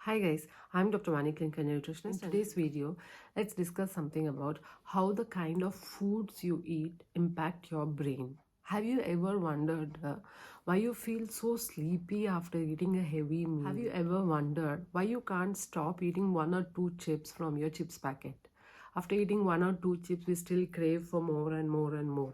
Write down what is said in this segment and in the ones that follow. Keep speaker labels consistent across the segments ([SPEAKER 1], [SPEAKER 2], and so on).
[SPEAKER 1] Hi guys, I'm Dr. Vani Klinkar, nutritionist. In today's video, let's discuss something about how the kind of foods you eat impact your brain. Have you ever wondered why you feel so sleepy after eating a heavy meal? Have you ever wondered why you can't stop eating one or two chips from your chips packet? After eating one or two chips, we still crave for more and more and more.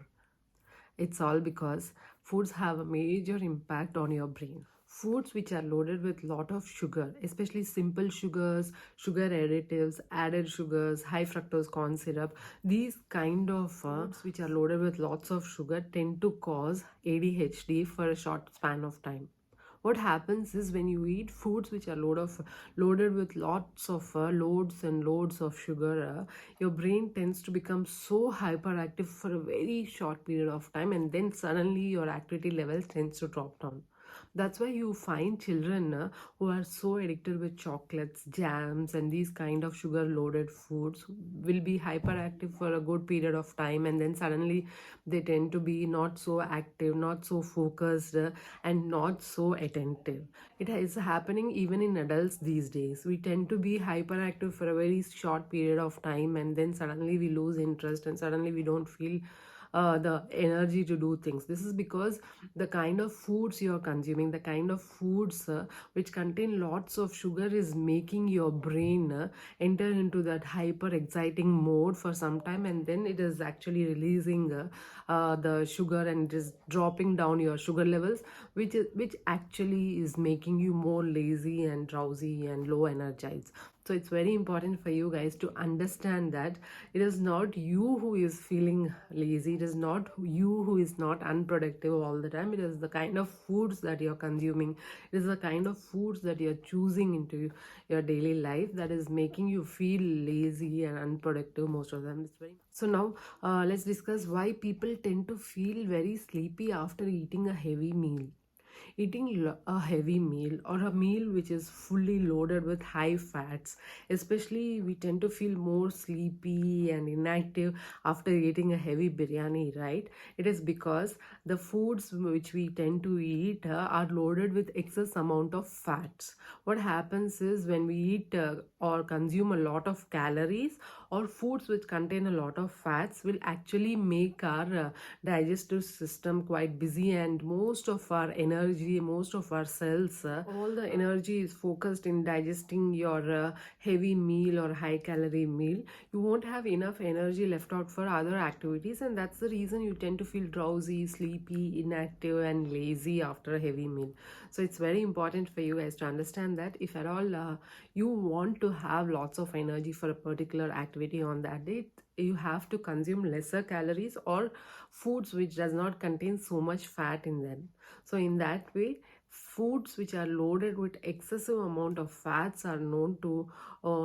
[SPEAKER 1] It's all because foods have a major impact on your brain. Foods which are loaded with lot of sugar, especially simple sugars, sugar additives, added sugars, high fructose corn syrup, these kind of foods which are loaded with lots of sugar tend to cause ADHD for a short span of time. What happens is when you eat foods which are loaded with lots of loads and loads of sugar, your brain tends to become so hyperactive for a very short period of time, and then suddenly your activity levels tends to drop down. That's why you find children who are so addicted with chocolates, jams, and these kind of sugar loaded foods will be hyperactive for a good period of time, and then suddenly they tend to be not so active, not so focused, and not so attentive. It is happening even in adults these days. We tend to be hyperactive for a very short period of time, and then suddenly we lose interest, and suddenly we don't feel the energy to do things. This is because the kind of foods you're consuming, the kind of foods which contain lots of sugar is making your brain enter into that hyper exciting mode for some time, and then it is actually releasing the sugar and just dropping down your sugar levels, which actually is making you more lazy and drowsy and low energized. So it's very important for you guys to understand that it is not you who is feeling lazy, it is not you who is not unproductive all the time. It is the kind of foods that you're consuming, it is the kind of foods that you're choosing into your daily life that is making you feel lazy and unproductive most of them. So now let's discuss why people tend to feel very sleepy after eating a heavy meal. Eating a heavy meal or a meal which is fully loaded with high fats, especially we tend to feel more sleepy and inactive after eating a heavy biryani, right? It is because the foods which we tend to eat are loaded with excess amount of fats. What happens is when we eat or consume a lot of calories or foods which contain a lot of fats will actually make our digestive system quite busy, and most of our energy, most of our cells, all the energy is focused in digesting your heavy meal or high calorie meal. You won't have enough energy left out for other activities, and that's the reason you tend to feel drowsy, sleepy, inactive, and lazy after a heavy meal. So it's very important for you guys to understand that if at all you want to have lots of energy for a particular activity on that day, you have to consume lesser calories or foods which does not contain so much fat in them. So in that way, foods which are loaded with excessive amount of fats are known to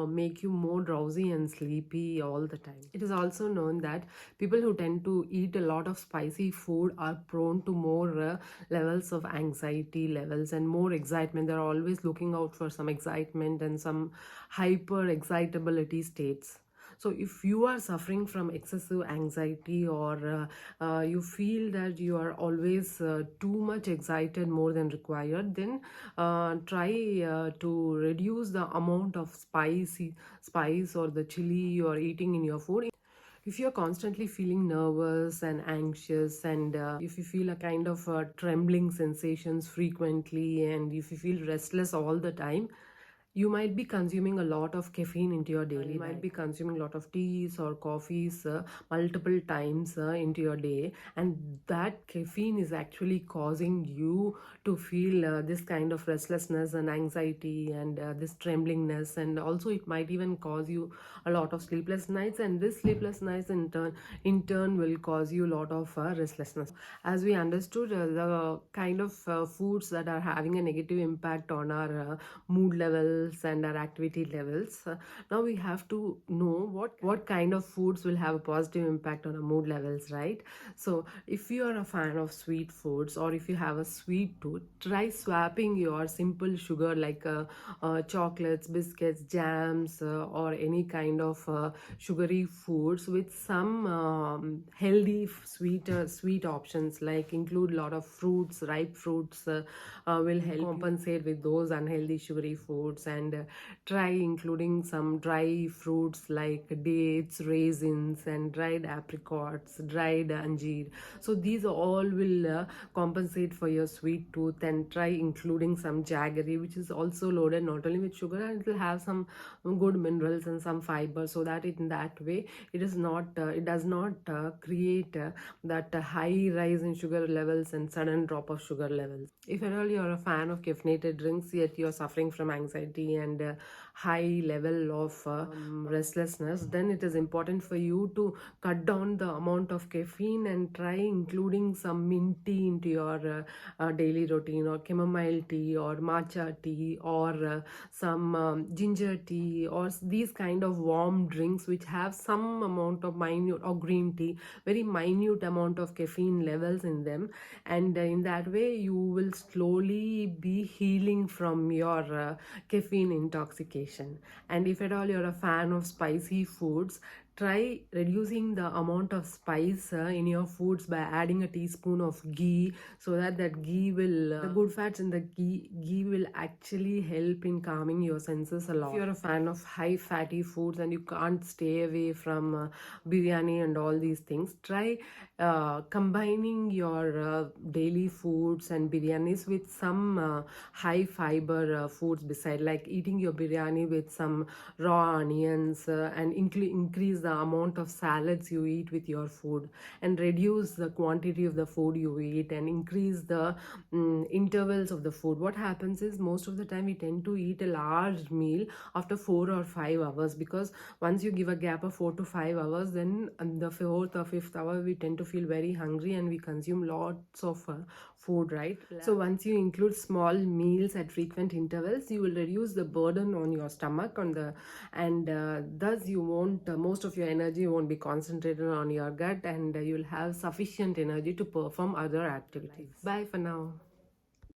[SPEAKER 1] make you more drowsy and sleepy all the time. It is also known that people who tend to eat a lot of spicy food are prone to more levels of anxiety levels and more excitement. They're always looking out for some excitement and some hyper excitability states. So if you are suffering from excessive anxiety, or you feel that you are always too much excited more than required, then try to reduce the amount of spice or the chili you are eating in your food. If you're constantly feeling nervous and anxious, and if you feel a kind of trembling sensations frequently, and if you feel restless all the time, you might be consuming a lot of caffeine into your daily. You might be consuming a lot of teas or coffees multiple times into your day, and that caffeine is actually causing you to feel this kind of restlessness and anxiety and this tremblingness, and also it might even cause you a lot of sleepless nights, and this sleepless nights in turn will cause you a lot of restlessness. As we understood, the kind of foods that are having a negative impact on our mood levels and our activity levels. Now we have to know what kind of foods will have a positive impact on our mood levels, right? So if you are a fan of sweet foods, or if you have a sweet tooth, try swapping your simple sugar like chocolates, biscuits, jams, or any kind of sugary foods with some healthy sweet options, like include a lot of fruits, ripe fruits will help compensate with those unhealthy sugary foods, and try including some dry fruits like dates, raisins, and dried apricots, dried anjeer. So these all will compensate for your sweet tooth, and try including some jaggery, which is also loaded not only with sugar, and it will have some good minerals and some fiber, so that in that way it does not create that high rise in sugar levels and sudden drop of sugar levels. If at all you're a fan of caffeinated drinks, yet you're suffering from anxiety and high level of restlessness, then it is important for you to cut down the amount of caffeine and try including some mint tea into your daily routine, or chamomile tea, or matcha tea, or some ginger tea, or these kind of warm drinks which have some amount of minute, or green tea, very minute amount of caffeine levels in them. And in that way you will slowly be healing from your caffeine intoxication. And if at all you're a fan of spicy foods, try reducing the amount of spice in your foods by adding a teaspoon of ghee, so that ghee will the good fats in the ghee will actually help in calming your senses a lot. If you're a fan of high fatty foods and you can't stay away from biryani and all these things, try combining your daily foods and biryanis with some high fiber foods beside, like eating your biryani with some raw onions, and increase the amount of salads you eat with your food, and reduce the quantity of the food you eat, and increase the intervals of the food. What happens is, most of the time we tend to eat a large meal after 4 or 5 hours, because once you give a gap of 4 to 5 hours, then the 4th or 5th hour we tend to feel very hungry and we consume lots of food, right? So once you include small meals at frequent intervals, you will reduce the burden on your stomach and thus you won't most of your energy won't be concentrated on your gut, and you'll have sufficient energy to perform other activities. Bye for now.